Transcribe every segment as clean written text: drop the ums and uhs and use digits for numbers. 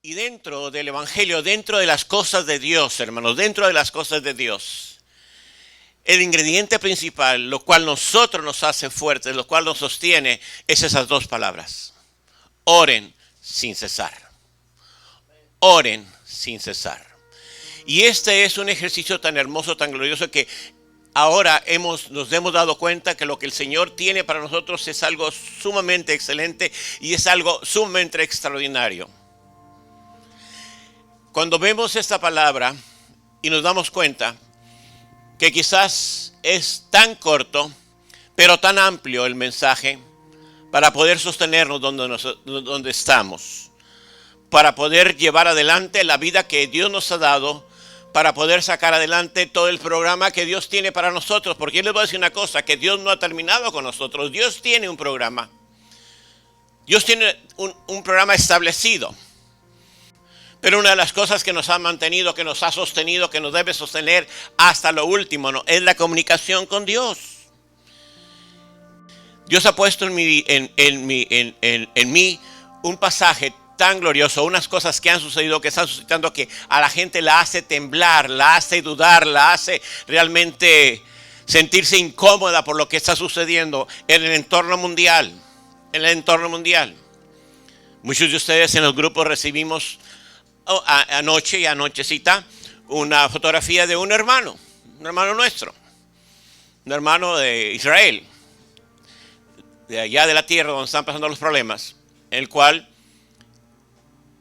Y dentro del Evangelio, dentro de las cosas de Dios, hermanos, dentro de las cosas de Dios, el ingrediente principal, lo cual nosotros nos hace fuertes, lo cual nos sostiene, es esas dos palabras. Oren sin cesar. Oren sin cesar. Y este es un ejercicio tan hermoso, tan glorioso, que ahora nos hemos dado cuenta que lo que el Señor tiene para nosotros es algo sumamente excelente y es algo sumamente extraordinario. Cuando vemos esta palabra y nos damos cuenta que quizás es tan corto, pero tan amplio el mensaje para poder sostenernos donde estamos, para poder llevar adelante la vida que Dios nos ha dado, para poder sacar adelante todo el programa que Dios tiene para nosotros. Porque yo les voy a decir una cosa, que Dios no ha terminado con nosotros. Dios tiene un programa. Dios tiene un programa establecido. Pero una de las cosas que nos ha mantenido, que nos ha sostenido, que nos debe sostener hasta lo último, ¿no?, es la comunicación con Dios. Dios ha puesto en mí un pasaje tan glorioso, unas cosas que han sucedido, que están suscitando, que a la gente la hace temblar, la hace dudar, la hace realmente sentirse incómoda por lo que está sucediendo en el entorno mundial. En el entorno mundial. Muchos de ustedes en los grupos recibimos anochecita, una fotografía de un hermano nuestro, un hermano de Israel, de allá de la tierra donde están pasando los problemas, el cual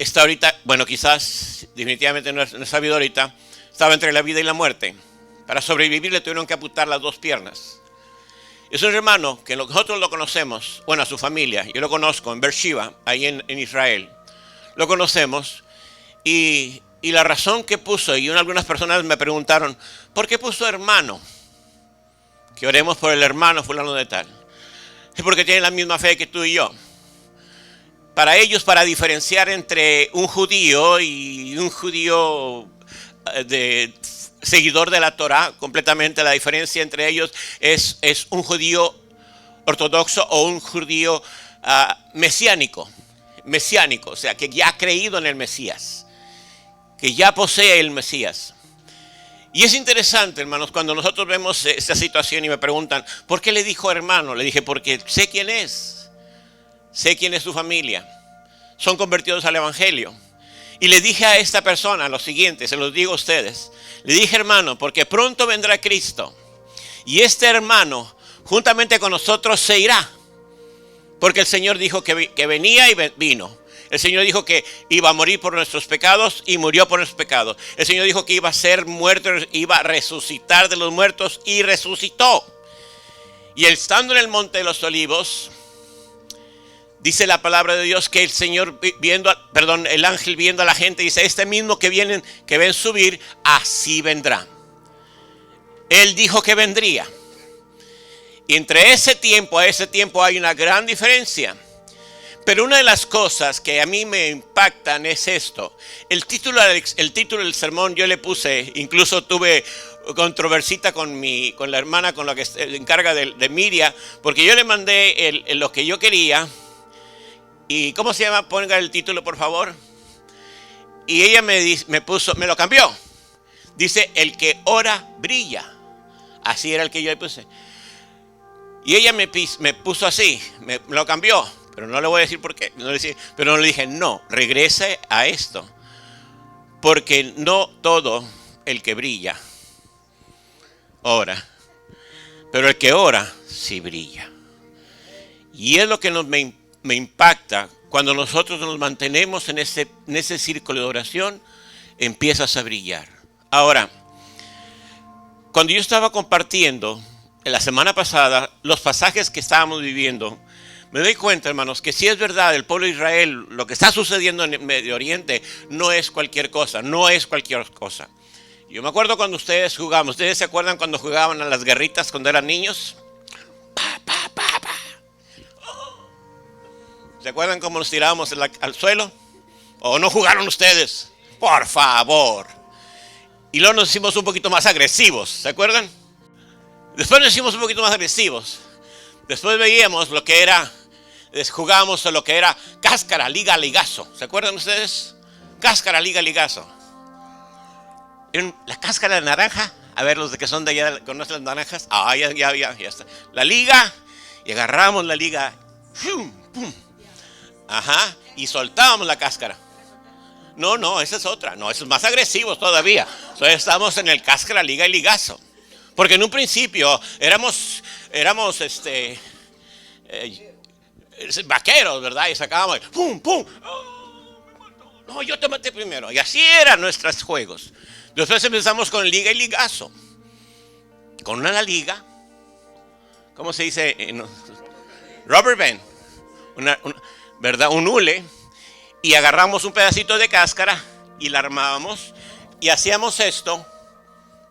está ahorita, bueno, quizás definitivamente no es sabido ahorita, estaba entre la vida y la muerte. Para sobrevivir le tuvieron que amputar las dos piernas. Es un hermano que nosotros lo conocemos, bueno, a su familia, yo lo conozco en Beersheba, ahí en Israel, lo conocemos. Y la razón que puso, y algunas personas me preguntaron, ¿por qué puso hermano? Que oremos por el hermano fulano de tal. Es porque tienen la misma fe que tú y yo. Para ellos, para diferenciar entre un judío y un judío seguidor de la Torah, completamente la diferencia entre ellos es un judío ortodoxo o un judío mesiánico, o sea, que ya ha creído en el Mesías, que ya posee el Mesías. Y es interesante, hermanos, cuando nosotros vemos esta situación y me preguntan, ¿por qué le dijo hermano? Le dije, porque sé quién es su familia, son convertidos al Evangelio. Y le dije a esta persona lo siguiente, se los digo a ustedes, le dije hermano, porque pronto vendrá Cristo, y este hermano juntamente con nosotros se irá, porque el Señor dijo que venía y vino. El Señor dijo que iba a morir por nuestros pecados y murió por nuestros pecados. El Señor dijo que iba a ser muerto, iba a resucitar de los muertos y resucitó. Y estando en el monte de los olivos, dice la palabra de Dios que el Señor el ángel viendo a la gente dice, este mismo que ven subir, así vendrá. Él dijo que vendría. Y entre ese tiempo a ese tiempo hay una gran diferencia. Pero una de las cosas que a mí me impactan es esto. El título del sermón yo le puse, incluso tuve controversita con la hermana con la que se encarga de Miria, porque yo le mandé lo que yo quería. ¿Y cómo se llama? Ponga el título, por favor. Y ella me lo cambió. Dice, el que ora brilla. Así era el que yo le puse. Y ella me puso así, me lo cambió. Pero no le voy a decir por qué. Pero no le dije, no, regrese a esto. Porque no todo el que brilla ora. Pero el que ora sí brilla. Y es lo que me impacta. Cuando nosotros nos mantenemos en ese círculo de oración, empiezas a brillar. Ahora, cuando yo estaba compartiendo en la semana pasada los pasajes que estábamos viviendo, me doy cuenta, hermanos, que si es verdad, el pueblo de Israel, lo que está sucediendo en el Medio Oriente, no es cualquier cosa, Yo me acuerdo cuando ustedes jugaban, ¿ustedes se acuerdan cuando jugaban a las guerritas cuando eran niños? ¿Se acuerdan cómo nos tirábamos al suelo? ¿O no jugaron ustedes? Por favor. Y luego nos hicimos un poquito más agresivos, ¿se acuerdan? Después nos hicimos un poquito más agresivos. Después veíamos lo que era, jugábamos a lo que era cáscara, ligazo. ¿Se acuerdan ustedes? Cáscara, liga, ligazo. La cáscara de naranja. A ver, los de que son de allá, ¿conocen las naranjas? Ya está. La liga, y agarramos la liga. ¡Pum! ¡Pum! Ajá, y soltábamos la cáscara. No, esa es otra. No, eso es más agresivo todavía. Entonces estamos en el cáscara, liga y ligazo. Porque en un principio éramos vaqueros, ¿verdad? Y sacábamos, ¡pum, pum! No, yo te maté primero. Y así eran nuestros juegos. Después empezamos con liga y ligazo. Con una liga, ¿cómo se dice? Rubber band, ¿verdad? Un hule. Y agarramos un pedacito de cáscara y la armábamos. Y hacíamos esto.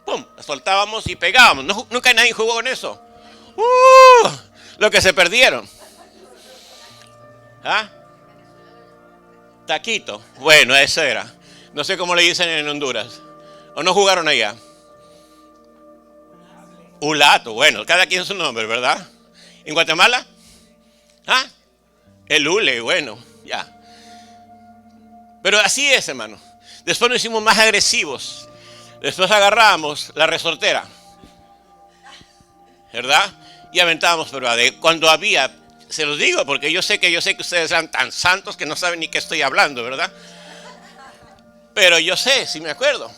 ¡Pum! La soltábamos y pegábamos. Nunca nadie jugó con eso. Lo que se perdieron. ¿Ah? Taquito. Bueno, eso era. No sé cómo le dicen en Honduras. ¿O no jugaron allá? Ulato. Bueno, cada quien su nombre, ¿verdad? ¿En Guatemala? ¿Ah? El hule, bueno, ya. Pero así es, hermano. Después nos hicimos más agresivos. Después agarramos la resortera, ¿verdad? Y aventábamos, pero cuando había, se los digo porque yo sé que ustedes eran tan santos que no saben ni qué estoy hablando, ¿verdad? Pero yo sé, sí me acuerdo.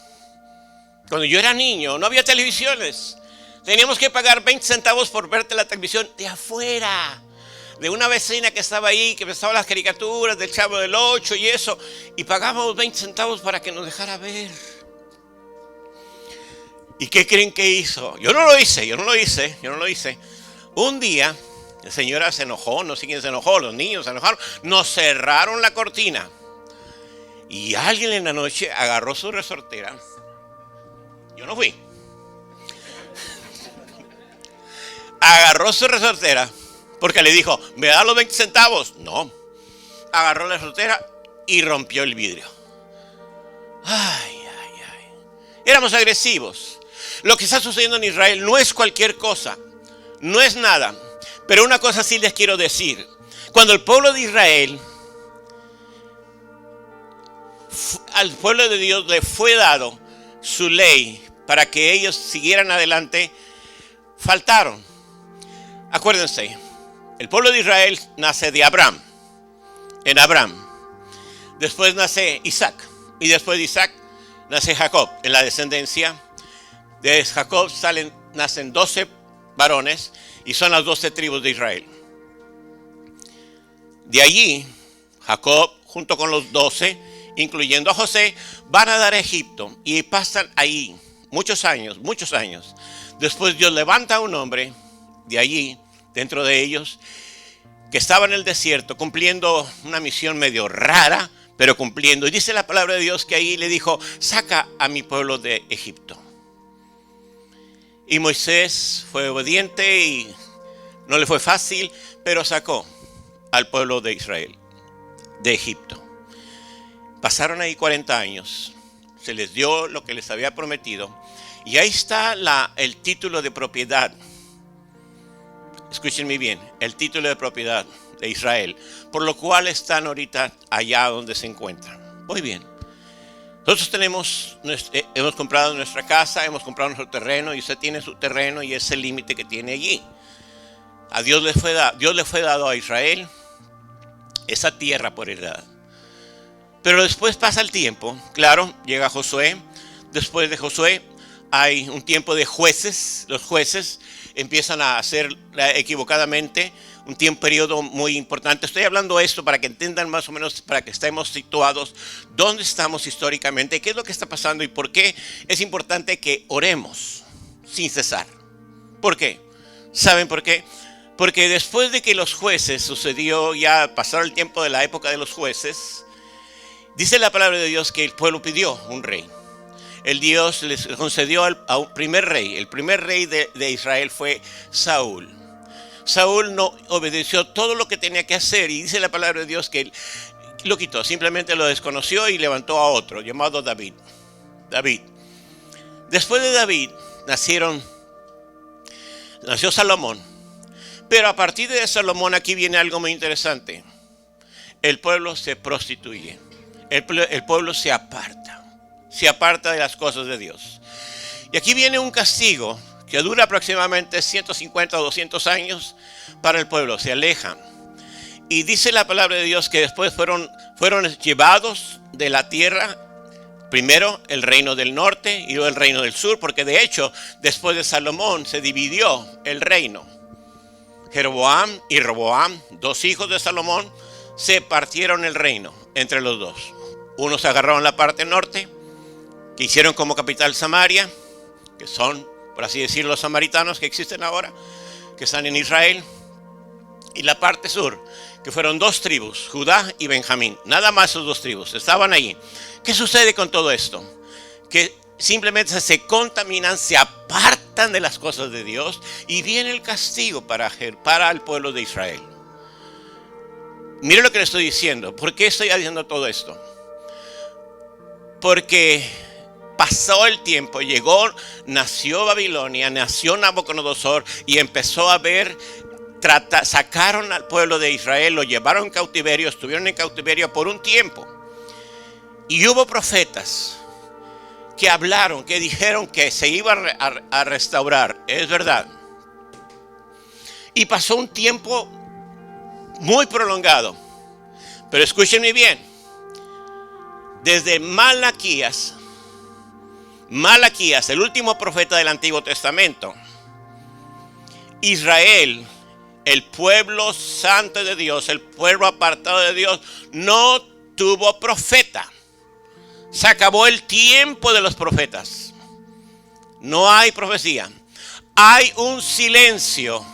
Cuando yo era niño, no había televisiones. Teníamos que pagar 20 centavos por verte la televisión de afuera. De una vecina que estaba ahí, que pensaba las caricaturas del Chavo del 8 y eso. Y pagábamos 20 centavos para que nos dejara ver. ¿Y qué creen que hizo? Yo no lo hice. Un día, la señora se enojó, no sé quién se enojó, los niños se enojaron. Nos cerraron la cortina. Y alguien en la noche agarró su resortera. Yo no fui. Agarró su resortera porque le dijo, ¿me da los 20 centavos? No. Agarró la resortera y rompió el vidrio. Ay. Éramos agresivos. Lo que está sucediendo en Israel no es cualquier cosa. No es nada. Pero una cosa sí les quiero decir. Cuando el pueblo de Israel, al pueblo de Dios le fue dado su ley para que ellos siguieran adelante, faltaron. Acuérdense, el pueblo de Israel nace de Abraham, en Abraham. Después nace Isaac, y después de Isaac nace Jacob, en la descendencia. De Jacob nacen 12 varones, y son las 12 tribus de Israel. De allí, Jacob, junto con los 12, incluyendo a José, van a dar a Egipto, y pasan ahí muchos años. Después Dios levanta a un hombre de allí, dentro de ellos, que estaba en el desierto cumpliendo una misión medio rara, pero cumpliendo. Y dice la palabra de Dios que ahí le dijo, saca a mi pueblo de Egipto. Y Moisés fue obediente y no le fue fácil, pero sacó al pueblo de Israel de Egipto. Pasaron ahí 40 años, se les dio lo que les había prometido. Y ahí está el título de propiedad. Escúchenme bien, el título de propiedad de Israel, por lo cual están ahorita allá donde se encuentran. Muy bien. Nosotros hemos comprado nuestra casa, hemos comprado nuestro terreno, y usted tiene su terreno y ese límite que tiene allí. A Dios le fue dado a Israel esa tierra por heredad. Pero después pasa el tiempo, claro, llega Josué. Después de Josué hay un tiempo de jueces. Los jueces empiezan a hacer equivocadamente un periodo muy importante. Estoy hablando esto para que entiendan más o menos, para que estemos situados dónde estamos históricamente, qué es lo que está pasando y por qué es importante que oremos sin cesar. ¿Por qué? ¿Saben por qué? Porque después de que los jueces sucedió, ya pasaron el tiempo de la época de los jueces, dice la palabra de Dios que el pueblo pidió un rey. El Dios les concedió a un primer rey. El primer rey de Israel fue Saúl. Saúl no obedeció todo lo que tenía que hacer, y dice la palabra de Dios que él lo quitó, simplemente lo desconoció y levantó a otro llamado David. Después de David nació Salomón. Pero a partir de Salomón aquí viene algo muy interesante. El pueblo se prostituye. el pueblo se aparta de las cosas de Dios. Y aquí viene un castigo que dura aproximadamente 150 o 200 años para el pueblo, se alejan. Y dice la palabra de Dios que después fueron llevados de la tierra, primero el reino del norte y luego el reino del sur, porque de hecho después de Salomón se dividió el reino. Jeroboam y Roboam, dos hijos de Salomón, se partieron el reino entre los dos. Unos agarraron la parte norte, que hicieron como capital Samaria, que son, por así decirlo, los samaritanos que existen ahora, que están en Israel, y la parte sur, que fueron dos tribus, Judá y Benjamín. Nada más esos dos tribus, estaban allí. ¿Qué sucede con todo esto? Que simplemente se contaminan, se apartan de las cosas de Dios y viene el castigo para el pueblo de Israel. Mire lo que le estoy diciendo. ¿Por qué estoy diciendo todo esto? Porque pasó el tiempo, nació Babilonia, nació Nabucodonosor y empezó a ver, sacaron al pueblo de Israel, lo llevaron en cautiverio, estuvieron en cautiverio por un tiempo. Y hubo profetas que hablaron, que dijeron que se iba a restaurar. Es verdad. Y pasó un tiempo muy prolongado. Pero escúchenme bien. Desde Malaquías, el último profeta del Antiguo Testamento, Israel, el pueblo santo de Dios, el pueblo apartado de Dios, no tuvo profeta. Se acabó el tiempo de los profetas. No hay profecía. Hay un silencio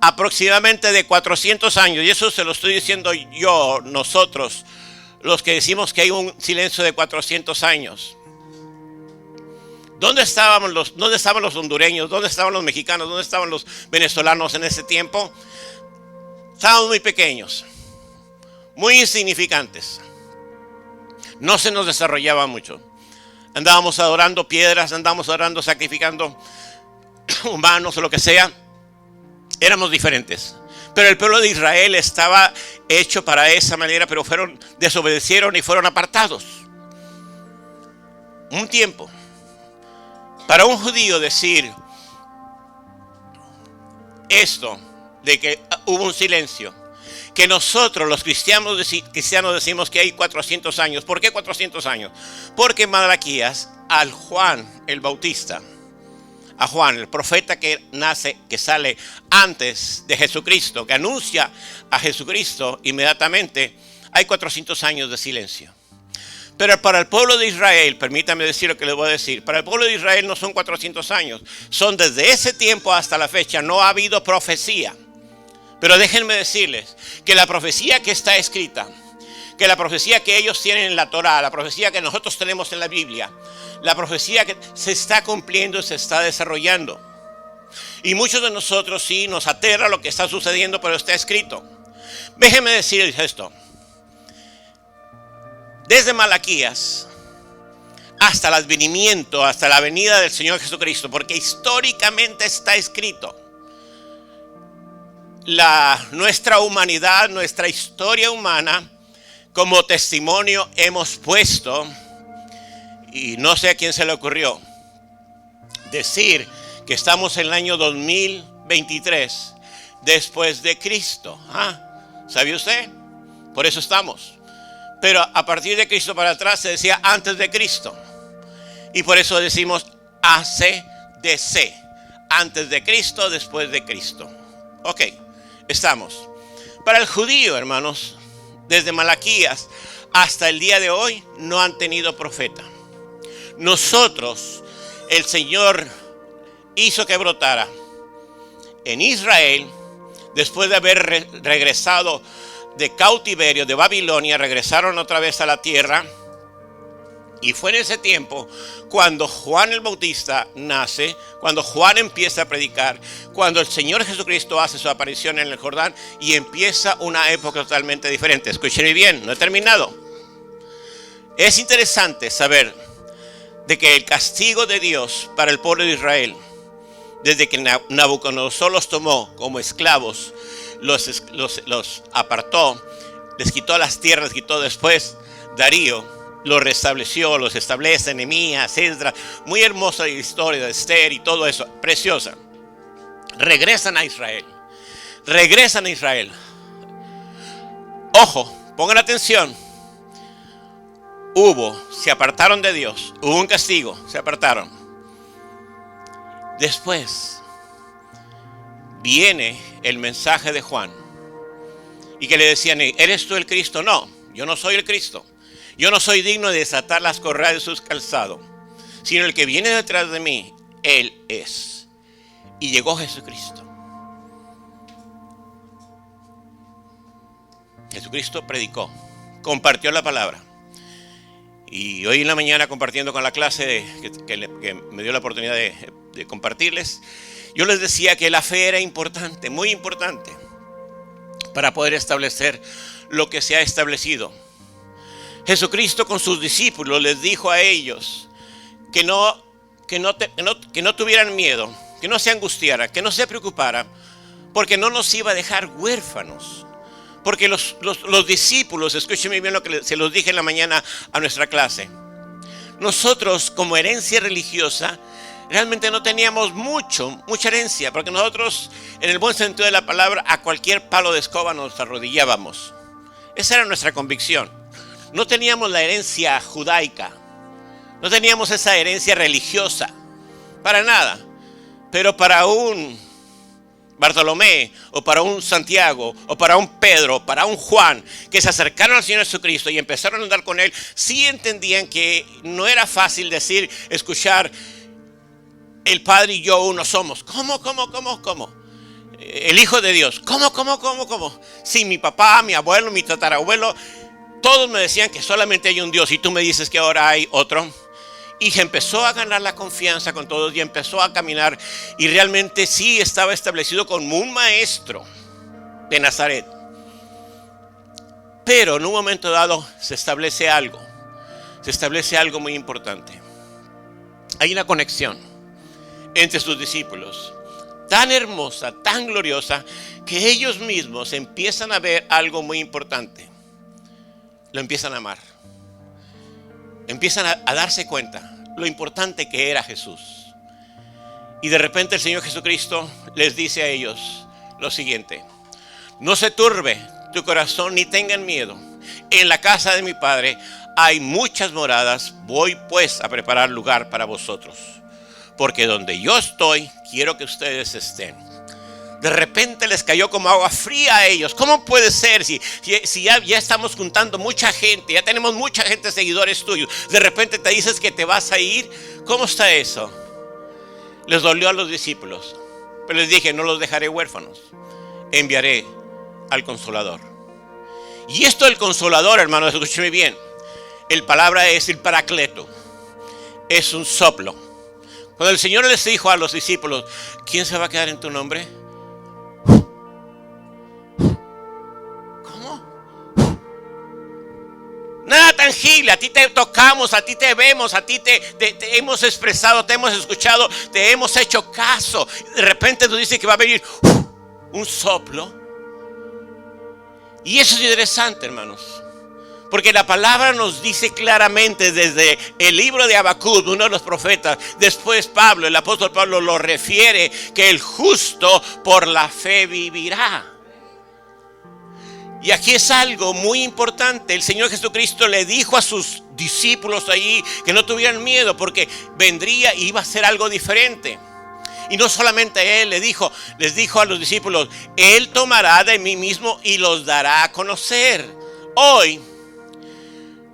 aproximadamente de 400 años. Y eso se lo estoy diciendo yo, nosotros, los que decimos que hay un silencio de 400 años. ¿Dónde estaban los hondureños? ¿Dónde estaban los mexicanos? ¿Dónde estaban los venezolanos en ese tiempo? Estaban muy pequeños, muy insignificantes. No se nos desarrollaba mucho. Andábamos adorando piedras, andábamos adorando, sacrificando humanos o lo que sea. Éramos diferentes. Pero el pueblo de Israel estaba hecho para esa manera, pero desobedecieron y fueron apartados. Un tiempo. Para un judío decir esto, de que hubo un silencio, que nosotros los cristianos decimos que hay 400 años. ¿Por qué 400 años? Porque Malaquías, al Juan el Bautista, a Juan, el profeta que sale antes de Jesucristo, que anuncia a Jesucristo inmediatamente, hay 400 años de silencio. Pero para el pueblo de Israel, permítame decir lo que les voy a decir, para el pueblo de Israel no son 400 años, son desde ese tiempo hasta la fecha, no ha habido profecía. Pero déjenme decirles que la profecía que está escrita, que la profecía que ellos tienen en la Torá, la profecía que nosotros tenemos en la Biblia, la profecía que se está cumpliendo, se está desarrollando. Y muchos de nosotros sí nos aterra lo que está sucediendo, pero está escrito. Déjenme decirles esto. Desde Malaquías hasta el advenimiento, hasta la venida del Señor Jesucristo, porque históricamente está escrito. Nuestra humanidad, nuestra historia humana, como testimonio hemos puesto, y no sé a quién se le ocurrió, decir que estamos en el año 2023 después de Cristo. ¿Sabe usted? Por eso estamos. Pero a partir de Cristo para atrás se decía antes de Cristo. Y por eso decimos ACDC. Antes de Cristo, después de Cristo. Ok, estamos. Para el judío, hermanos, desde Malaquías hasta el día de hoy no han tenido profeta. Nosotros, el Señor hizo que brotara en Israel, después de haber regresado de cautiverio de Babilonia, regresaron otra vez a la tierra. Y fue en ese tiempo cuando Juan el Bautista nace, cuando Juan empieza a predicar, cuando el Señor Jesucristo hace su aparición en el Jordán y empieza una época totalmente diferente. Escúchenme bien, no he terminado. Es interesante saber de que el castigo de Dios para el pueblo de Israel, desde que Nabucodonosor los tomó como esclavos, los apartó, les quitó las tierras, les quitó después Darío lo restableció, los establece, Nehemías, Esdras. Muy hermosa la historia de Esther y todo eso, preciosa. Regresan a Israel. Regresan a Israel. Ojo, pongan atención. Se apartaron de Dios. Hubo un castigo, se apartaron. Después viene el mensaje de Juan. Y que le decían, ¿eres tú el Cristo? No, yo no soy el Cristo. Yo no soy digno de desatar las correas de sus calzados, sino el que viene detrás de mí, Él es. Y llegó Jesucristo. Jesucristo predicó, compartió la palabra. Y hoy en la mañana, compartiendo con la clase que me dio la oportunidad de compartirles, yo les decía que la fe era importante, muy importante, para poder establecer lo que se ha establecido. Jesucristo con sus discípulos les dijo a ellos que no tuvieran miedo, que no se angustiaran, que no se preocuparan, porque no nos iba a dejar huérfanos. Porque los discípulos, escúchenme bien lo que se los dije en la mañana a nuestra clase. Nosotros como herencia religiosa realmente no teníamos mucha herencia, porque nosotros, en el buen sentido de la palabra, a cualquier palo de escoba nos arrodillábamos. Esa era nuestra convicción. No teníamos la herencia judaica, no teníamos esa herencia religiosa, para nada. Pero para un Bartolomé, o para un Santiago, o para un Pedro, para un Juan, que se acercaron al Señor Jesucristo y empezaron a andar con Él, sí entendían que no era fácil escuchar, el Padre y yo uno somos. ¿Cómo? El Hijo de Dios. ¿Cómo? Sí, mi papá, mi abuelo, mi tatarabuelo, todos me decían que solamente hay un Dios y tú me dices que ahora hay otro. Y se empezó a ganar la confianza con todos y empezó a caminar. Y realmente sí estaba establecido como un maestro de Nazaret. Pero en un momento dado se establece algo muy importante. Hay una conexión entre sus discípulos tan hermosa, tan gloriosa, que ellos mismos empiezan a ver algo muy importante. Lo empiezan a amar. Empiezan a darse cuenta lo importante que era Jesús. Y de repente el Señor Jesucristo les dice a ellos lo siguiente: no se turbe tu corazón ni tengan miedo. En la casa de mi Padre hay muchas moradas. Voy pues a preparar lugar para vosotros, porque donde yo estoy quiero que ustedes estén. De repente les cayó como agua fría a ellos. ¿Cómo puede ser si ya estamos juntando mucha gente, ya tenemos mucha gente, seguidores tuyos? De repente te dices que te vas a ir. ¿Cómo está eso? Les dolió a los discípulos, pero les dije: no los dejaré huérfanos, enviaré al Consolador. Y esto del Consolador, hermanos, escúcheme bien, el palabra es el Paracleto, es un soplo. Cuando el Señor les dijo a los discípulos: ¿quién se va a quedar en tu nombre? Nada tangible, a ti te tocamos, a ti te vemos, a ti te hemos expresado, te hemos escuchado, te hemos hecho caso. De repente tú dices que va a venir un soplo. Y eso es interesante, hermanos, porque la palabra nos dice claramente desde el libro de Habacuc, uno de los profetas. Después Pablo, el apóstol Pablo, lo refiere, que el justo por la fe vivirá. Y aquí es algo muy importante. El Señor Jesucristo le dijo a sus discípulos allí que no tuvieran miedo, porque vendría y iba a ser algo diferente. Y no solamente Él les dijo a los discípulos: Él tomará de mí mismo y los dará a conocer. Hoy,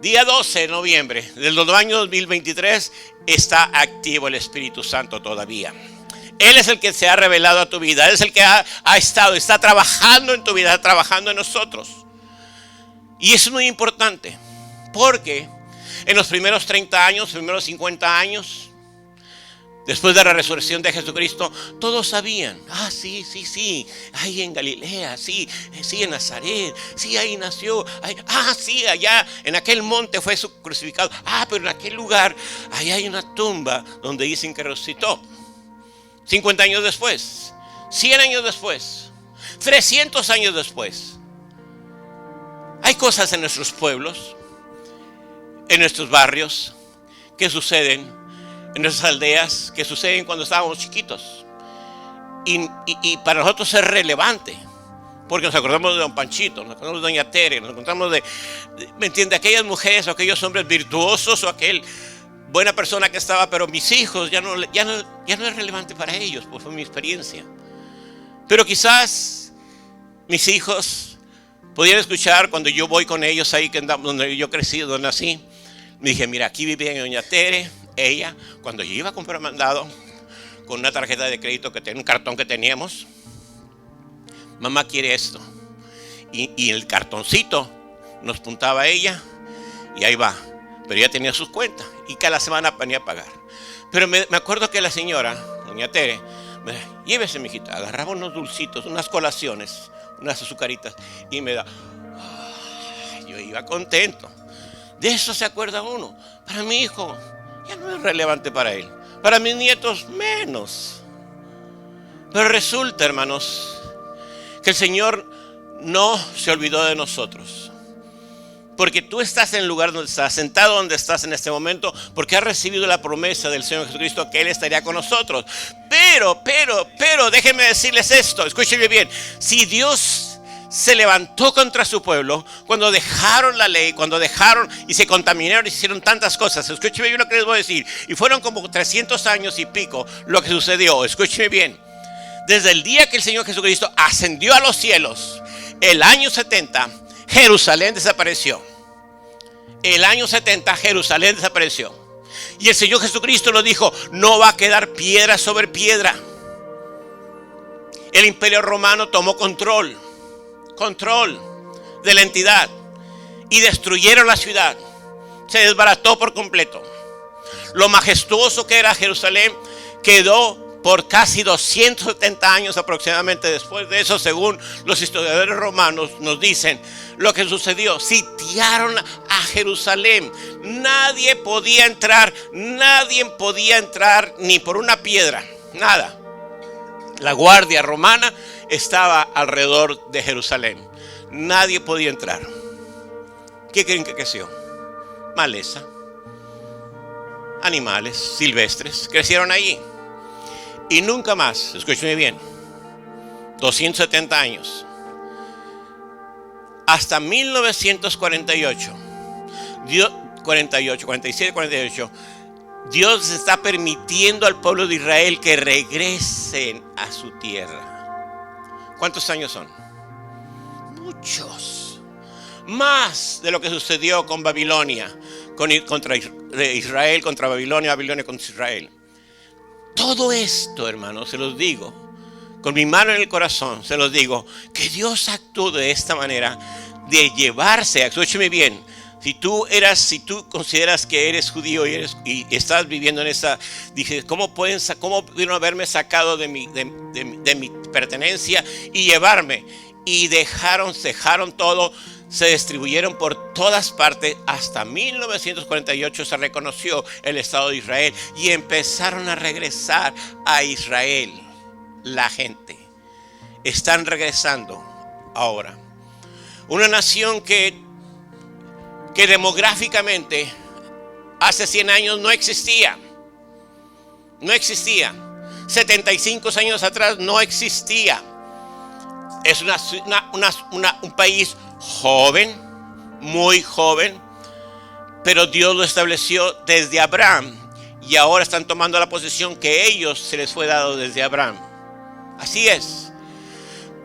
día 12 de noviembre del año 2023, está activo el Espíritu Santo todavía. Él es el que se ha revelado a tu vida. Él es el que está trabajando en tu vida, trabajando en nosotros. Y es muy importante, porque en los primeros 30 años, primeros 50 años, después de la resurrección de Jesucristo, todos sabían: sí, ahí en Galilea, sí, en Nazaret, sí, ahí nació, sí, allá en aquel monte fue crucificado, pero en aquel lugar, ahí hay una tumba donde dicen que resucitó. 50 años después, 100 años después, 300 años después, hay cosas en nuestros pueblos en nuestros barrios, que suceden en nuestras aldeas, que suceden cuando estábamos chiquitos. Y para nosotros es relevante, porque nos acordamos de don Panchito, nos acordamos de doña Tere, nos acordamos ¿me entiende? Aquellas mujeres o aquellos hombres virtuosos o aquel buena persona que estaba, pero mis hijos ya no es relevante para ellos, pues fue mi experiencia. Pero quizás mis hijos podían escuchar cuando yo voy con ellos ahí, donde yo crecí, donde nací. Me dije, mira, aquí vivía doña Tere, ella, cuando yo iba a comprar mandado, con una tarjeta de crédito que tenía, un cartón que teníamos, mamá quiere esto. Y el cartoncito nos puntaba ella y ahí va. Pero ella tenía sus cuentas y cada semana venía a pagar. Pero me acuerdo que la señora, doña Tere, me decía, llévese, mijita. Agarraba unos dulcitos, unas colaciones, unas azucaritas y me da. Yo iba contento. De eso se acuerda uno. Para mi hijo ya no es relevante para él. Para mis nietos menos. Pero resulta, hermanos, que el Señor no se olvidó de nosotros. Porque tú estás en el lugar donde estás, sentado donde estás en este momento, porque has recibido la promesa del Señor Jesucristo que Él estaría con nosotros. Pero, déjenme decirles esto, escúchenme bien. Si Dios se levantó contra su pueblo, cuando dejaron la ley, cuando dejaron y se contaminaron y hicieron tantas cosas, escúchenme bien lo que les voy a decir. Y fueron como 300 años y pico lo que sucedió, escúchenme bien. Desde el día que el Señor Jesucristo ascendió a los cielos, el año 70, Jerusalén desapareció. El año 70 Jerusalén desapareció. Y el Señor Jesucristo lo dijo, no va a quedar piedra sobre piedra. El Imperio Romano tomó control de la entidad y destruyeron la ciudad. Se desbarató por completo. Lo majestuoso que era Jerusalén quedó por casi 270 años aproximadamente después de eso, según los historiadores romanos nos dicen lo que sucedió. Sitiaron a Jerusalén. Nadie podía entrar ni por una piedra, nada. La guardia romana estaba alrededor de Jerusalén. Nadie podía entrar. ¿Qué creen que creció? Maleza. Animales silvestres crecieron allí. Y nunca más, escúcheme bien, 270 años, hasta 1948, 47, Dios está permitiendo al pueblo de Israel que regresen a su tierra. ¿Cuántos años son? Muchos. Más de lo que sucedió con Babilonia, contra Israel, contra Babilonia, Babilonia contra Israel. Todo esto, hermanos, se los digo, con mi mano en el corazón, se los digo, que Dios actuó de esta manera, de llevarse, escúcheme bien, si tú consideras que eres judío y estás viviendo en esa, dices, ¿cómo pudieron haberme sacado de mi pertenencia y llevarme? Y cejaron todo. Se distribuyeron por todas partes. Hasta 1948 se reconoció el Estado de Israel y empezaron a regresar a Israel. La gente están regresando ahora. Una nación que demográficamente hace 100 años no existía. 75 años atrás no existía. Es un país joven, muy joven, pero Dios lo estableció desde Abraham y ahora están tomando la posición que ellos se les fue dado desde Abraham. Así es.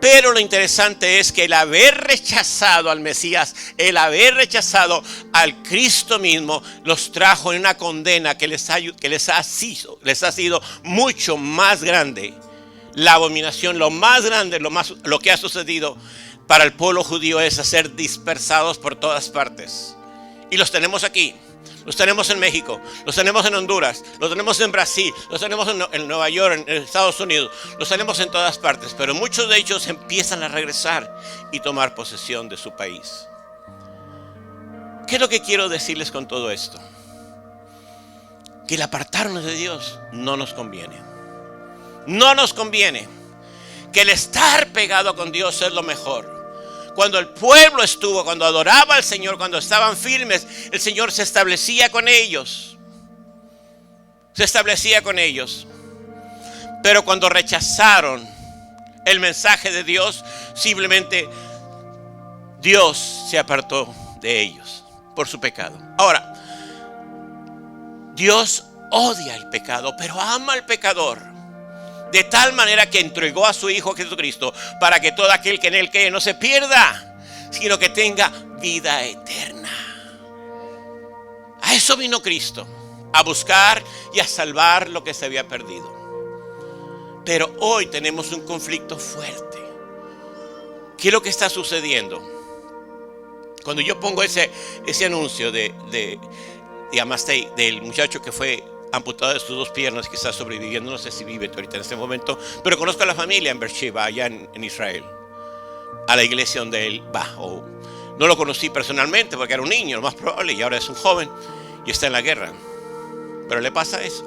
Pero lo interesante es que el haber rechazado al Mesías, el haber rechazado al Cristo mismo, los trajo en una condena que les ha sido mucho más grande. La abominación, lo más grande, lo que ha sucedido para el pueblo judío es ser dispersados por todas partes. Y los tenemos aquí, los tenemos en México, los tenemos en Honduras, los tenemos en Brasil, los tenemos en Nueva York, en Estados Unidos, los tenemos en todas partes. Pero muchos de ellos empiezan a regresar y tomar posesión de su país. ¿Qué es lo que quiero decirles con todo esto? Que el apartarnos de Dios no nos conviene. No nos conviene. Que el estar pegado con Dios es lo mejor. Cuando el pueblo estuvo, cuando adoraba al Señor, cuando estaban firmes, el Señor se establecía con ellos. Se establecía con ellos. Pero cuando rechazaron el mensaje de Dios, simplemente Dios se apartó de ellos por su pecado. Ahora, Dios odia el pecado, pero ama al pecador. De tal manera que entregó a su Hijo Jesucristo para que todo aquel que en él cree no se pierda, sino que tenga vida eterna. A eso vino Cristo, a buscar y a salvar lo que se había perdido. Pero hoy tenemos un conflicto fuerte. ¿Qué es lo que está sucediendo? Cuando yo pongo ese anuncio de Amastei, del muchacho que fue amputado de sus dos piernas, que está sobreviviendo, no sé si vive ahorita en este momento, pero conozco a la familia en Beersheba, allá en Israel, a la iglesia donde él va. No lo conocí personalmente porque era un niño, lo más probable, y ahora es un joven y está en la guerra. Pero le pasa eso.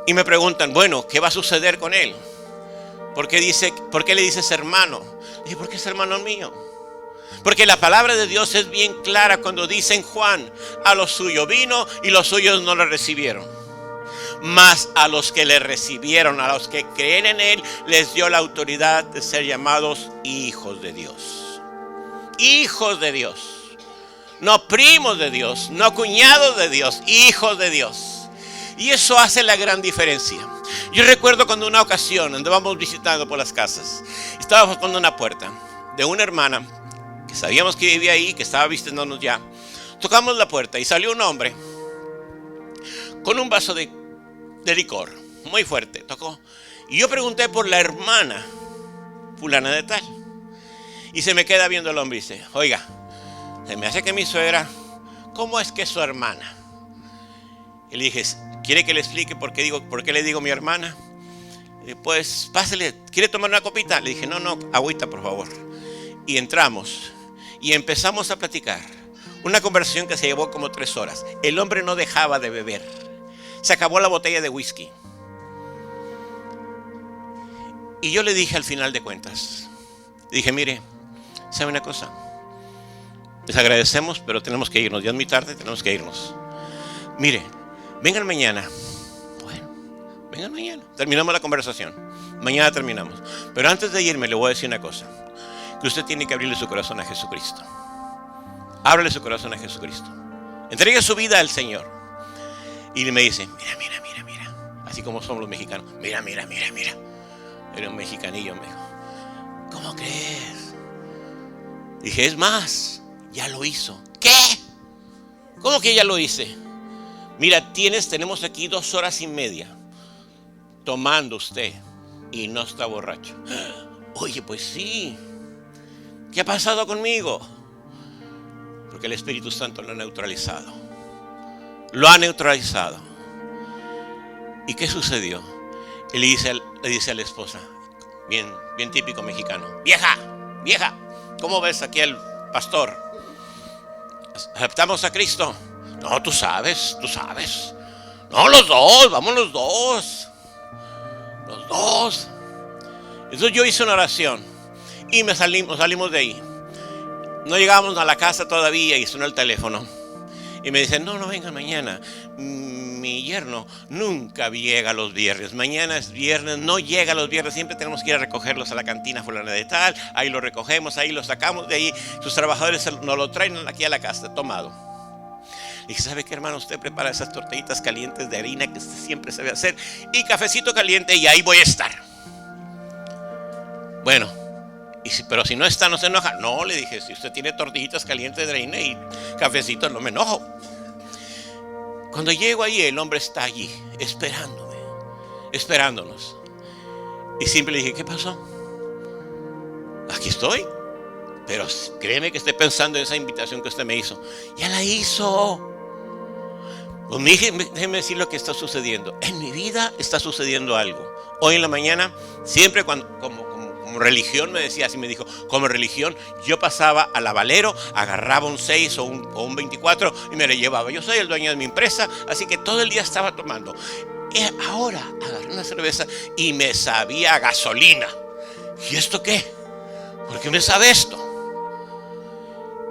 Y me preguntan, bueno, ¿qué va a suceder con él? ¿Por qué le dices hermano? Le dije, porque es hermano mío. Porque la palabra de Dios es bien clara cuando dice en Juan, a los suyos vino y los suyos no le recibieron. Mas a los que le recibieron, a los que creen en él, les dio la autoridad de ser llamados hijos de Dios. Hijos de Dios. No primos de Dios, no cuñados de Dios, hijos de Dios. Y eso hace la gran diferencia. Yo recuerdo cuando una ocasión andábamos visitando por las casas, estábamos tocando una puerta de una hermana que sabíamos que vivía ahí, que estaba visitándonos ya. Tocamos la puerta y salió un hombre con un vaso de licor muy fuerte. Tocó y yo pregunté por la hermana fulana de tal, y se me queda viendo el hombre y dice, oiga, se me hace que mi suegra, ¿cómo es que es su hermana? Y le dije, ¿quiere que le explique por qué le digo mi hermana? Pues pásele, ¿quiere tomar una copita? Le dije, no, agüita por favor. Y entramos y empezamos a platicar. Una conversación que se llevó como 3 horas. El hombre no dejaba de beber. Se acabó la botella de whisky. Y yo le dije al final de cuentas, dije, mire, ¿sabe una cosa? Les agradecemos, pero tenemos que irnos. Ya es muy tarde, tenemos que irnos. Mire, vengan mañana. Bueno, vengan mañana. Terminamos la conversación. Mañana terminamos. Pero antes de irme le voy a decir una cosa. Que usted tiene que abrirle su corazón a Jesucristo. Ábrele su corazón a Jesucristo. Entregue su vida al Señor. Y me dice, mira. Así como somos los mexicanos. Mira. Era un mexicanillo, me dijo. ¿Cómo crees? Dije, es más, ya lo hizo. ¿Qué? ¿Cómo que ya lo hice? Mira, tenemos aquí 2 horas y media tomando usted y no está borracho. Oye, pues sí. ¿Qué ha pasado conmigo? Porque el Espíritu Santo lo ha neutralizado. Lo ha neutralizado. ¿Y qué sucedió? Él le dice a la esposa, bien típico mexicano, vieja, ¿cómo ves aquí al pastor? ¿Aceptamos a Cristo? No, tú sabes. No, los dos, vamos los dos. Entonces yo hice una oración y salimos de ahí. No llegábamos a la casa todavía y sonó el teléfono. Y me dicen, no vengan mañana. Mi yerno nunca llega los viernes. Mañana es viernes, no llega los viernes. Siempre tenemos que ir a recogerlos a la cantina fulana de tal. Ahí lo recogemos, ahí lo sacamos de ahí. Sus trabajadores nos lo traen aquí a la casa, tomado. Y dije, ¿sabe qué, hermano? Usted prepara esas tortillitas calientes de harina que usted siempre sabe hacer. Y cafecito caliente y ahí voy a estar. Bueno, pero si no está, ¿no se enoja? No, le dije, si usted tiene tortillitas calientes de harina y cafecito, no me enojo. Cuando llego ahí, el hombre está allí, esperándonos. Y siempre le dije, ¿qué pasó? Aquí estoy. Pero créeme que estoy pensando en esa invitación que usted me hizo. Ya la hizo. Pues déjeme decir lo que está sucediendo. En mi vida está sucediendo algo. Hoy en la mañana, siempre como religión me decía, así me dijo, como religión, yo pasaba al Valero, agarraba un 6 o un 24 y me lo llevaba. Yo soy el dueño de mi empresa, así que todo el día estaba tomando. Ahora agarré una cerveza y me sabía a gasolina. ¿Y esto qué? ¿por qué me sabe esto?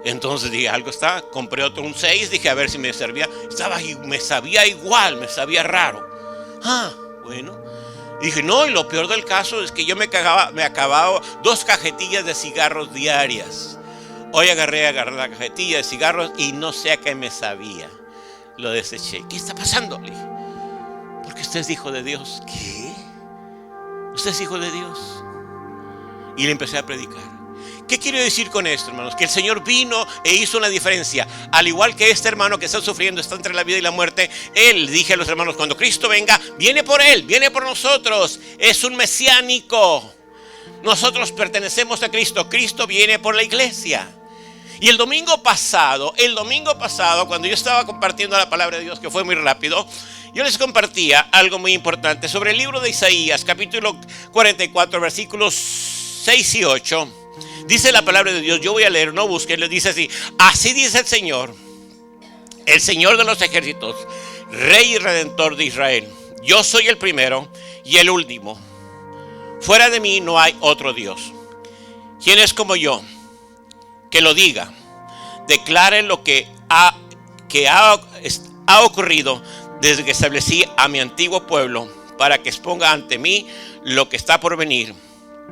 Entonces dije, algo está, compré otro, un 6, dije a ver si me servía. Me sabía igual, me sabía raro. Bueno. Dije, no, y lo peor del caso es que yo me acababa 2 cajetillas de cigarros diarias. Hoy agarré la cajetilla de cigarros y no sé a qué me sabía. Lo deseché. ¿Qué está pasando? Le dije, porque usted es hijo de Dios. ¿Qué? ¿Usted es hijo de Dios? Y le empecé a predicar. ¿Qué quiero decir con esto, hermanos? Que el Señor vino e hizo una diferencia. Al igual que este hermano que está sufriendo, está entre la vida y la muerte. Él, dije a los hermanos, cuando Cristo venga, viene por él, viene por nosotros. Es un mesiánico. Nosotros pertenecemos a Cristo. Cristo viene por la iglesia. Y el domingo pasado, cuando yo estaba compartiendo la palabra de Dios, que fue muy rápido, yo les compartía algo muy importante sobre el libro de Isaías, capítulo 44, versículos 6 y 8. Dice la palabra de Dios, yo voy a leer, no busquen, les dice así: así dice el Señor de los ejércitos, Rey y Redentor de Israel. Yo soy el primero y el último. Fuera de mí no hay otro Dios. ¿Quién es como yo? Que lo diga, declare lo que ha ocurrido desde que establecí a mi antiguo pueblo, para que exponga ante mí lo que está por venir,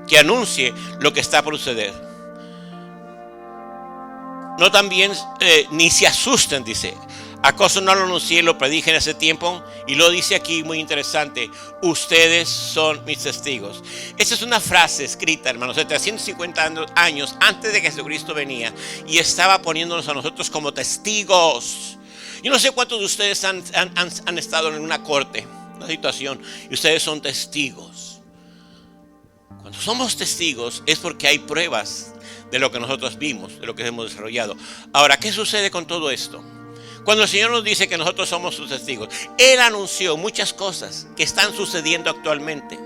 que anuncie lo que está por suceder. No también ni se asusten, dice. ¿Acaso no lo anuncié y lo predije en ese tiempo? Y lo dice aquí muy interesante: ustedes son mis testigos. Esa es una frase escrita, hermanos, de 350 años antes de que Jesucristo venía, y estaba poniéndonos a nosotros como testigos. Yo no sé cuántos de ustedes han estado en una corte, una situación, y ustedes son testigos. Cuando somos testigos es porque hay pruebas de lo que nosotros vimos, de lo que hemos desarrollado. Ahora, ¿qué sucede con todo esto? Cuando el Señor nos dice que nosotros somos sus testigos, Él anunció muchas cosas que están sucediendo actualmente.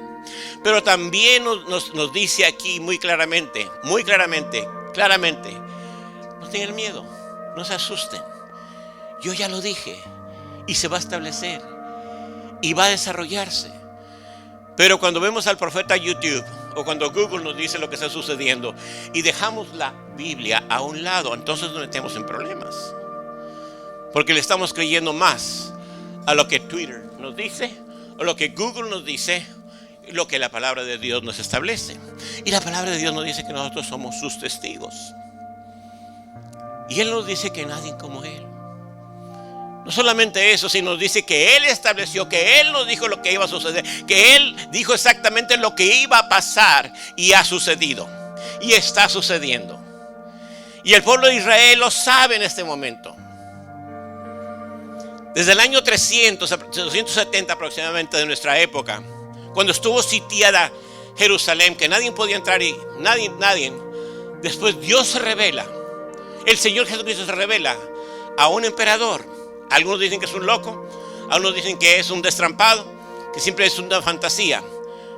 Pero también nos dice aquí muy claramente, no tengan miedo, no se asusten. Yo ya lo dije y se va a establecer y va a desarrollarse. Pero cuando vemos al profeta YouTube, o cuando Google nos dice lo que está sucediendo y dejamos la Biblia a un lado, entonces nos metemos en problemas. Porque le estamos creyendo más a lo que Twitter nos dice, o lo que Google nos dice, lo que la palabra de Dios nos establece. Y la palabra de Dios nos dice que nosotros somos sus testigos. Y Él nos dice que nadie como Él. No solamente eso, sino nos dice que Él estableció, que Él nos dijo lo que iba a suceder, que Él dijo exactamente lo que iba a pasar, y ha sucedido, y está sucediendo. Y el pueblo de Israel lo sabe en este momento. Desde el año 270 aproximadamente de nuestra época, cuando estuvo sitiada Jerusalén, que nadie podía entrar, y nadie. Después Dios se revela, el Señor Jesucristo se revela a un emperador. Algunos dicen que es un loco, algunos dicen que es un destrampado, que siempre es una fantasía.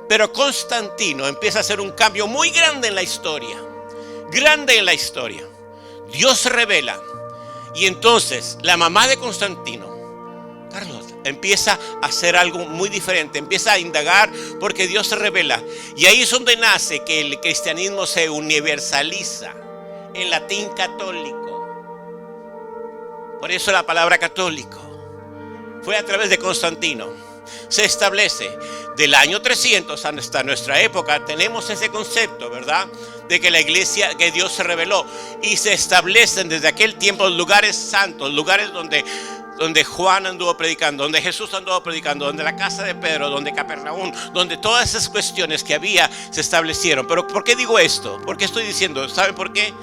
Pero Constantino empieza a hacer un cambio muy grande en la historia. Dios se revela, y entonces la mamá de Constantino, Carlos, empieza a hacer algo muy diferente. Empieza a indagar porque Dios se revela. Y ahí es donde nace que el cristianismo se universaliza, en latín católico. Por eso la palabra católico fue a través de Constantino. Se establece del año 300 hasta nuestra época. Tenemos ese concepto, ¿verdad? De que la iglesia, que Dios se reveló, y se establecen desde aquel tiempo lugares santos, lugares donde Juan anduvo predicando, donde Jesús anduvo predicando, donde la casa de Pedro, donde Capernaum, donde todas esas cuestiones que había se establecieron. Pero ¿por qué digo esto? ¿Por qué estoy diciendo? ¿Saben por qué?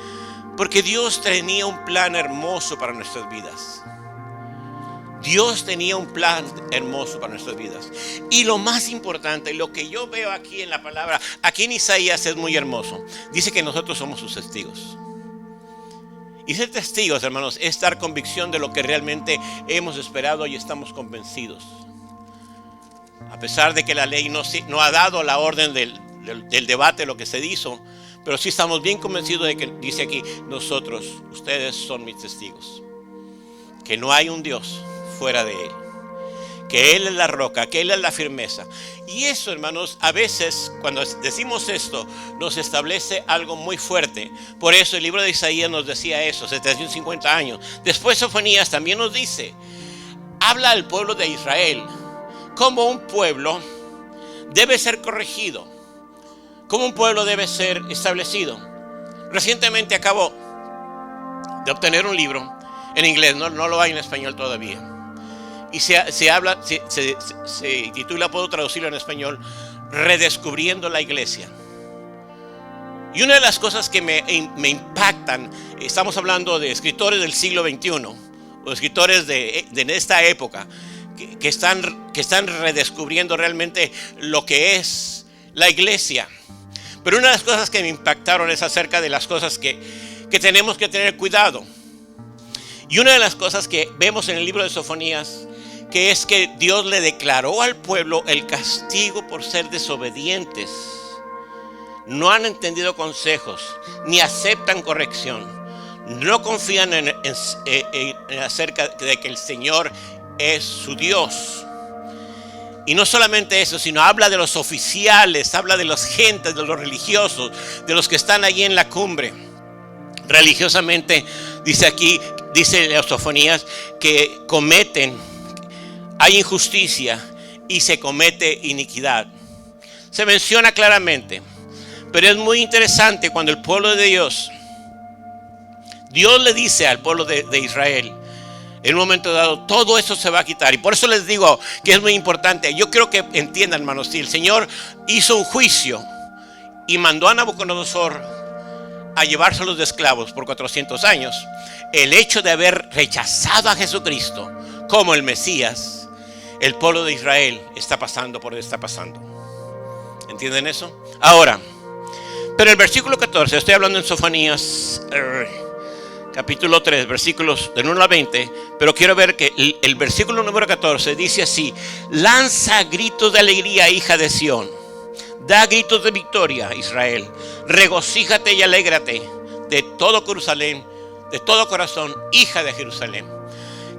Porque Dios tenía un plan hermoso para nuestras vidas. Dios tenía un plan hermoso para nuestras vidas. Y lo más importante, lo que yo veo aquí en la palabra, aquí en Isaías, es muy hermoso. Dice que nosotros somos sus testigos. Y ser testigos, hermanos, es dar convicción de lo que realmente hemos esperado y estamos convencidos. A pesar de que la ley no ha dado la orden del debate, lo que se hizo, pero sí estamos bien convencidos de que dice aquí: ustedes son mis testigos, que no hay un Dios fuera de Él, que Él es la roca, que Él es la firmeza. Y eso, hermanos, a veces cuando decimos esto nos establece algo muy fuerte. Por eso el libro de Isaías nos decía eso, 750 años. Después Sofonías también nos dice, habla al pueblo de Israel como un pueblo debe ser corregido, como un pueblo debe ser establecido. Recientemente acabo de obtener un libro en inglés, no lo hay en español todavía. Y se titula, puedo traducirlo en español, Redescubriendo la Iglesia. Y una de las cosas que me impactan, estamos hablando de escritores del siglo XXI, o escritores de esta época, que están redescubriendo realmente lo que es la iglesia. Pero una de las cosas que me impactaron es acerca de las cosas que tenemos que tener cuidado. Y una de las cosas que vemos en el libro de Sofonías, que es que Dios le declaró al pueblo el castigo por ser desobedientes. No han entendido consejos, ni aceptan corrección. No confían en acerca de que el Señor es su Dios. Y no solamente eso, sino habla de los oficiales, habla de las gentes, de los religiosos, de los que están allí en la cumbre. Religiosamente, dice las Sofonías, que hay injusticia y se comete iniquidad. Se menciona claramente, pero es muy interesante cuando el pueblo de Dios le dice al pueblo de Israel, en un momento dado, todo eso se va a quitar. Y por eso les digo que es muy importante. Yo quiero que entiendan, hermanos, si el Señor hizo un juicio y mandó a Nabucodonosor a llevárselos de esclavos por 400 años, el hecho de haber rechazado a Jesucristo como el Mesías, el pueblo de Israel está pasando por donde está pasando. ¿Entienden eso? Ahora, pero el versículo 14, estoy hablando en Sofonías capítulo 3, versículos del 1 al 20, pero quiero ver que el versículo número 14 dice así: lanza gritos de alegría, hija de Sión, da gritos de victoria, Israel, regocíjate y alégrate de todo Jerusalén, de todo corazón, hija de Jerusalén.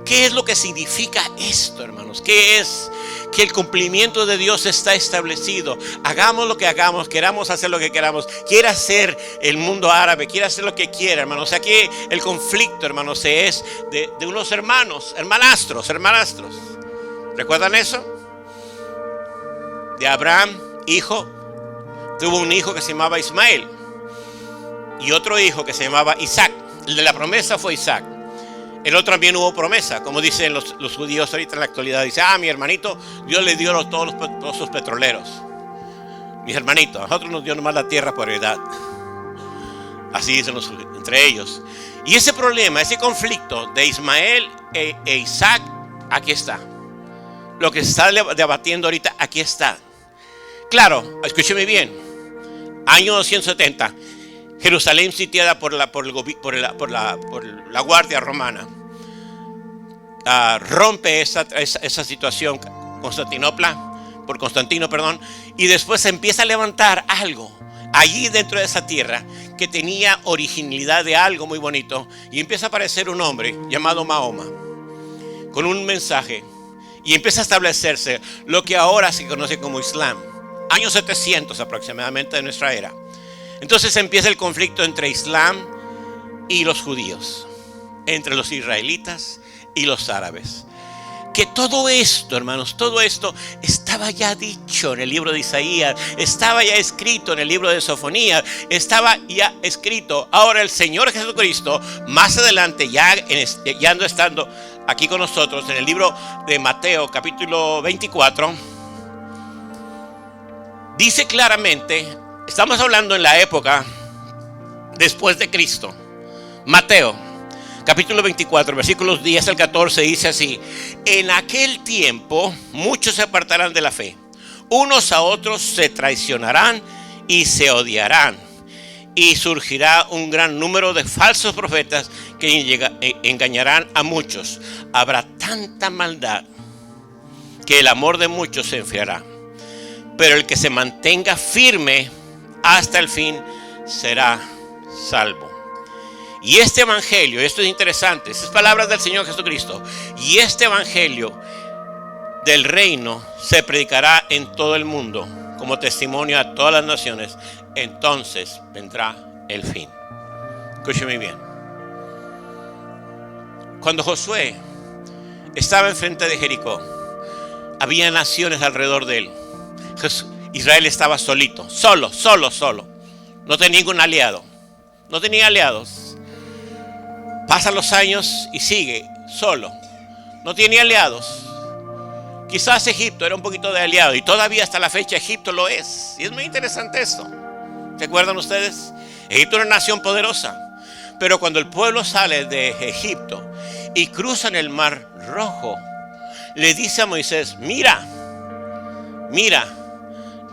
¿Qué es lo que significa esto, hermanos? ¿Qué es? Que el cumplimiento de Dios está establecido. Hagamos lo que hagamos, queramos hacer lo que queramos. Quiera hacer el mundo árabe, quiera hacer lo que quiera, hermanos. Aquí el conflicto, hermanos, es de unos hermanastros. ¿Recuerdan eso? De Abraham, tuvo un hijo que se llamaba Ismael y otro hijo que se llamaba Isaac. El de la promesa fue Isaac. El otro también hubo promesa, como dicen los judíos ahorita en la actualidad. Dice, mi hermanito, Dios le dio todos los pozos petroleros. Mis hermanitos, a nosotros nos dio nomás la tierra por heredad. Así dicen entre ellos. Y ese problema, ese conflicto de Ismael e Isaac, aquí está. Lo que se está debatiendo ahorita, aquí está. Claro, escúcheme bien. Año 270. Jerusalén sitiada por la guardia romana. Rompe esa situación Constantino, y después se empieza a levantar algo allí dentro de esa tierra que tenía originalidad de algo muy bonito, y empieza a aparecer un hombre llamado Mahoma con un mensaje, y empieza a establecerse lo que ahora se conoce como Islam, años 700 aproximadamente de nuestra era. Entonces empieza el conflicto entre Islam y los judíos, entre los israelitas y los árabes. Que todo esto, hermanos, todo esto estaba ya dicho en el libro de Isaías, estaba ya escrito en el libro de Sofonías, estaba ya escrito. Ahora el Señor Jesucristo, más adelante, ya no estando aquí con nosotros, en el libro de Mateo, capítulo 24, dice claramente. Estamos hablando en la época después de Cristo. Mateo, capítulo 24, versículos 10 al 14, dice así: en aquel tiempo muchos se apartarán de la fe, unos a otros se traicionarán y se odiarán, y surgirá un gran número de falsos profetas que engañarán a muchos. Habrá tanta maldad que el amor de muchos se enfriará, pero el que se mantenga firme hasta el fin será salvo. Y este evangelio, esto es interesante, estas palabras del Señor Jesucristo, y este evangelio del reino se predicará en todo el mundo como testimonio a todas las naciones, entonces vendrá el fin. Escúcheme bien. Cuando Josué estaba enfrente de Jericó, había naciones alrededor de él. Israel estaba solito, solo. No tenía ningún aliado. No tenía aliados. Pasan los años y sigue solo. No tiene aliados. Quizás Egipto era un poquito de aliado y todavía hasta la fecha Egipto lo es. Y es muy interesante esto. ¿Se acuerdan ustedes? Egipto era una nación poderosa. Pero cuando el pueblo sale de Egipto y cruzan el Mar Rojo, le dice a Moisés: mira,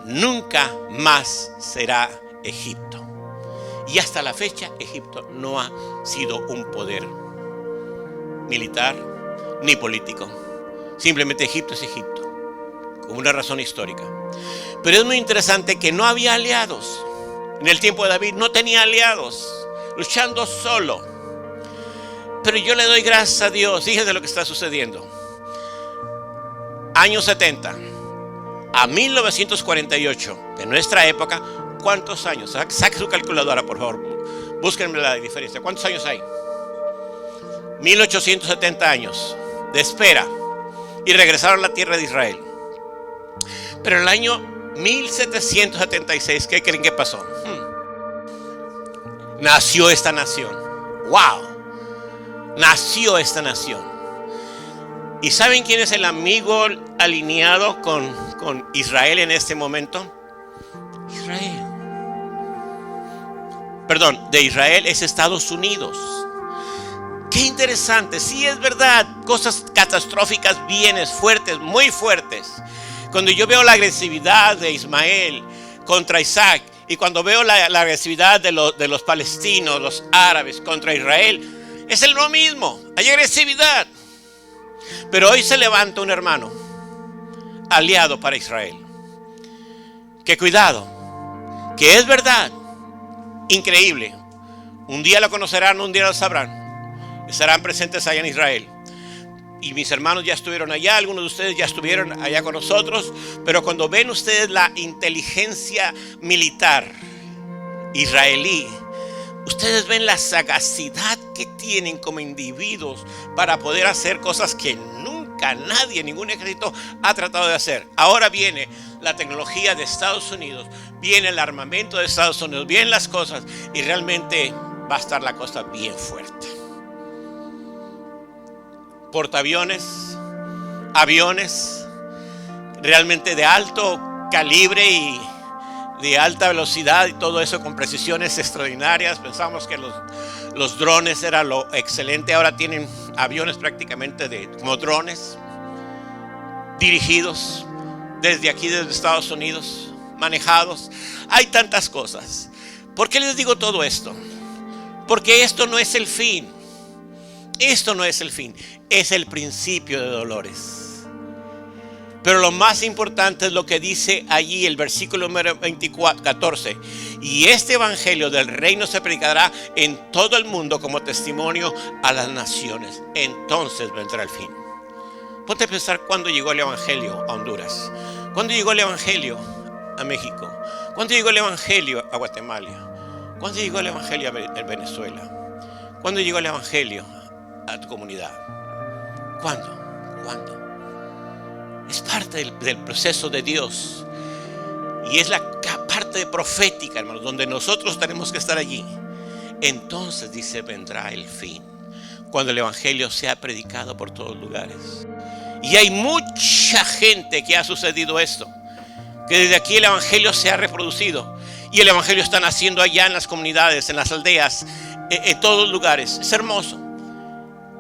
nunca más será Egipto. Y hasta la fecha Egipto no ha sido un poder militar ni político. Simplemente Egipto es Egipto, como una razón histórica. Pero es muy interesante que no había aliados. En el tiempo de David no tenía aliados, luchando solo. Pero yo le doy gracias a Dios. Fíjense lo que está sucediendo. Años 70 a 1948, de nuestra época. ¿Cuántos años? Saque su calculadora, por favor. Búsquenme la diferencia. ¿Cuántos años hay? 1870 años de espera. Y regresaron a la tierra de Israel. Pero en el año 1776, ¿qué creen que pasó? Nació esta nación. ¡Wow! Nació esta nación. ¿Y saben quién es el amigo alineado con Israel en este momento? Israel. Perdón, de Israel es Estados Unidos. Qué interesante. Sí, es verdad, cosas catastróficas vienen fuertes, muy fuertes. Cuando yo veo la agresividad de Ismael contra Isaac, y cuando veo la agresividad de los palestinos, los árabes contra Israel, es lo mismo, hay agresividad. Pero hoy se levanta un hermano aliado para Israel. Que cuidado, que es verdad, increíble. Un día lo conocerán, un día lo sabrán. Estarán presentes allá en Israel. Y mis hermanos ya estuvieron allá, algunos de ustedes ya estuvieron allá con nosotros. Pero cuando ven ustedes la inteligencia militar israelí, ustedes ven la sagacidad que tienen como individuos para poder hacer cosas que nunca nadie, ningún ejército ha tratado de hacer. Ahora viene la tecnología de Estados Unidos, viene el armamento de Estados Unidos, vienen las cosas, y realmente va a estar la cosa bien fuerte. Portaaviones, aviones realmente de alto calibre y de alta velocidad, y todo eso con precisiones extraordinarias. Pensamos que los drones era lo excelente. Ahora tienen aviones prácticamente como drones, dirigidos desde aquí, desde Estados Unidos, manejados. Hay tantas cosas. ¿Por qué les digo todo esto? Porque esto no es el fin. Esto no es el fin, es el principio de dolores. Pero lo más importante es lo que dice allí el versículo número 14. Y este evangelio del reino se predicará en todo el mundo como testimonio a las naciones. Entonces vendrá el fin. Ponte a pensar cuándo llegó el evangelio a Honduras. ¿Cuándo llegó el evangelio a México? ¿Cuándo llegó el evangelio a Guatemala? ¿Cuándo llegó el evangelio a Venezuela? ¿Cuándo llegó el evangelio a tu comunidad? ¿Cuándo? Es parte del proceso de Dios. Y es la parte profética, hermanos, donde nosotros tenemos que estar allí. Entonces dice, vendrá el fin, cuando el evangelio sea predicado por todos lugares. Y hay mucha gente que ha sucedido esto, que desde aquí el evangelio se ha reproducido. Y el evangelio está naciendo allá en las comunidades, en las aldeas, en todos los lugares. Es hermoso.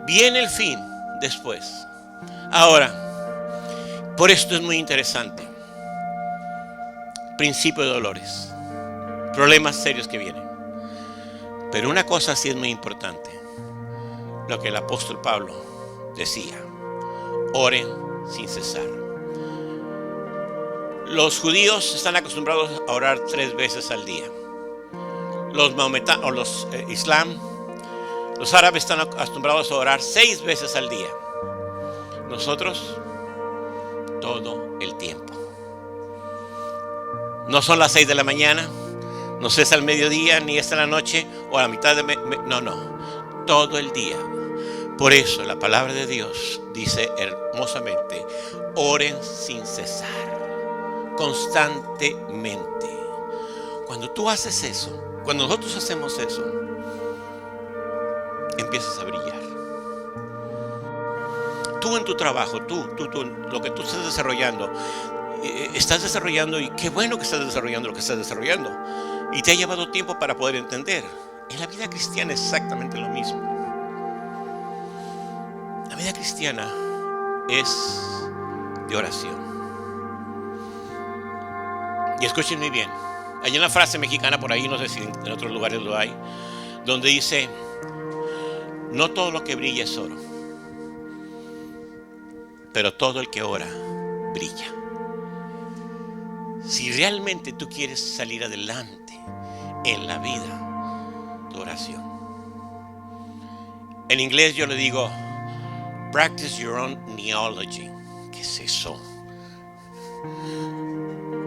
Viene el fin después. Ahora, por esto es muy interesante. Principio de dolores, problemas serios que vienen. Pero una cosa sí es muy importante, lo que el apóstol Pablo decía: oren sin cesar. Los judíos están acostumbrados a orar 3 veces al día. Los maometanos o los islam, los árabes están acostumbrados a orar 6 veces al día. Nosotros todo el tiempo. No son las 6 de la mañana, no es al mediodía, ni es a la noche o a la mitad de... no, todo el día. Por eso la palabra de Dios dice hermosamente, oren sin cesar, constantemente. Cuando tú haces eso, cuando nosotros hacemos eso, empiezas a brillar. Tú en tu trabajo, tú, lo que tú estás desarrollando y qué bueno que estás desarrollando lo que estás desarrollando. Y te ha llevado tiempo para poder entender. En la vida cristiana es exactamente lo mismo. La vida cristiana es de oración. Y escuchen muy bien. Hay una frase mexicana por ahí, no sé si en otros lugares lo hay, donde dice, no todo lo que brilla es oro, pero todo el que ora brilla. Si realmente tú quieres salir adelante en la vida, tu oración. En inglés yo le digo, practice your own neology. ¿Qué es eso?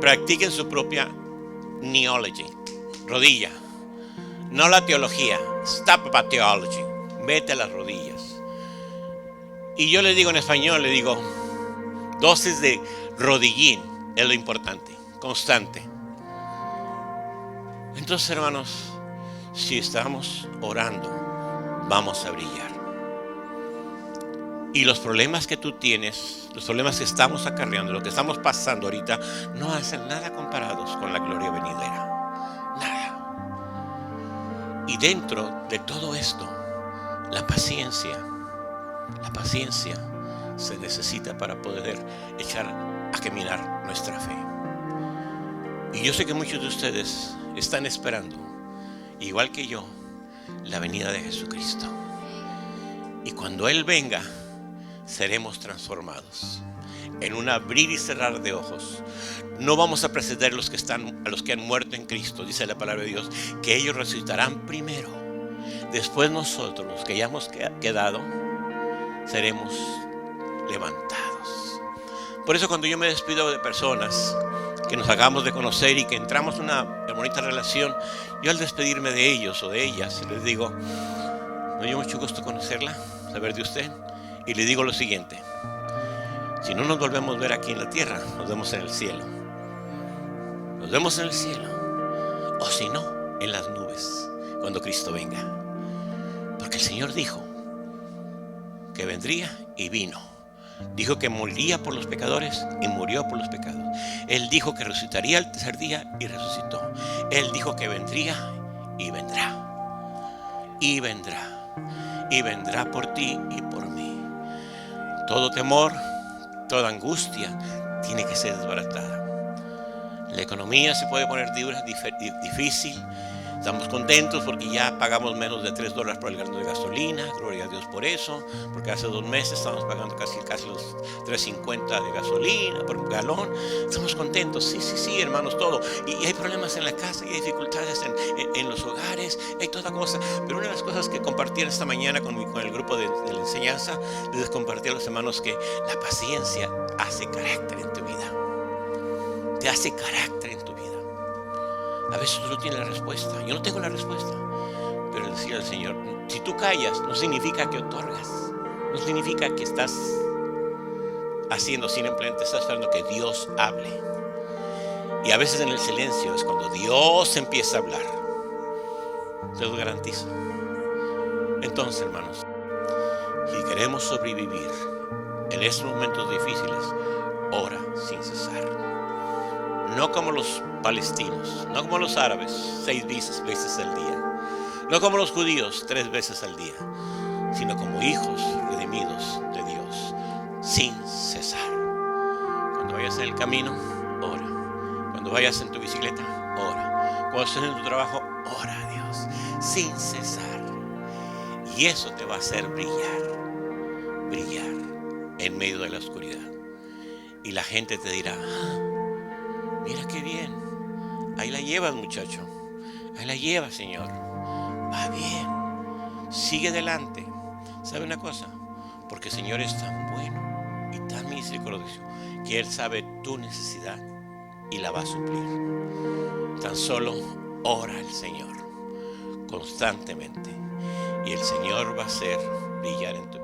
Practiquen su propia neology, rodilla, no la teología. Stop about theology, vete a las rodillas. Y yo le digo en español, le digo, dosis de rodillín es lo importante, constante. Entonces, hermanos, si estamos orando, vamos a brillar. Y los problemas que tú tienes, los problemas que estamos acarreando, lo que estamos pasando ahorita, no hacen nada comparados con la gloria venidera. Nada. Y dentro de todo esto, la paciencia se necesita para poder echar a caminar nuestra fe. Y yo sé que muchos de ustedes están esperando, igual que yo, la venida de Jesucristo. Y cuando Él venga, seremos transformados en un abrir y cerrar de ojos. No vamos a preceder a los que han muerto en Cristo. Dice la palabra de Dios que ellos resucitarán primero. Después nosotros, los que ya hemos quedado, seremos levantados. Por eso cuando yo me despido de personas que nos acabamos de conocer y que entramos en una bonita relación, yo al despedirme de ellos o de ellas les digo, me dio mucho gusto conocerla, saber de usted. Y le digo lo siguiente, si no nos volvemos a ver aquí en la tierra, nos vemos en el cielo. Nos vemos en el cielo. O si no, en las nubes, cuando Cristo venga. Porque el Señor dijo que vendría y vino. Dijo que moriría por los pecadores y murió por los pecados. Él dijo que resucitaría al tercer día y resucitó. Él dijo que vendría y vendrá. Y vendrá. Y vendrá por ti y por mí. Todo temor, toda angustia tiene que ser desbaratada. La economía se puede poner difícil. Estamos contentos porque ya pagamos menos de $3 por el galón de gasolina. Gloria a Dios por eso. Porque hace 2 meses estábamos pagando casi los $3.50 de gasolina por un galón. Estamos contentos. Sí, hermanos, todo. Y hay problemas en la casa y hay dificultades en los hogares. Hay toda cosa. Pero una de las cosas que compartí esta mañana con el grupo de la enseñanza, les compartí a los hermanos que la paciencia hace carácter en tu vida. Te hace carácter en tu vida. A veces tú no tienes la respuesta. Yo no tengo la respuesta. Pero decía el Señor, si tú callas, no significa que otorgas. No significa que estás haciendo, simplemente estás esperando que Dios hable. Y a veces en el silencio es cuando Dios empieza a hablar. Se lo garantizo. Entonces, hermanos, si queremos sobrevivir en estos momentos difíciles, ora sin cesar. No como los palestinos, no como los árabes, 6 veces al día. No como los judíos, 3 veces al día. Sino como hijos redimidos de Dios, sin cesar. Cuando vayas en el camino, ora. Cuando vayas en tu bicicleta, ora. Cuando estés en tu trabajo, ora a Dios, sin cesar. Y eso te va a hacer brillar en medio de la oscuridad. Y la gente te dirá, mira qué bien, ahí la llevas, muchacho, ahí la llevas, Señor, va bien, sigue adelante. ¿Sabe una cosa? Porque el Señor es tan bueno y tan misericordioso que Él sabe tu necesidad y la va a suplir. Tan solo ora al Señor constantemente y el Señor va a hacer brillar en tu vida.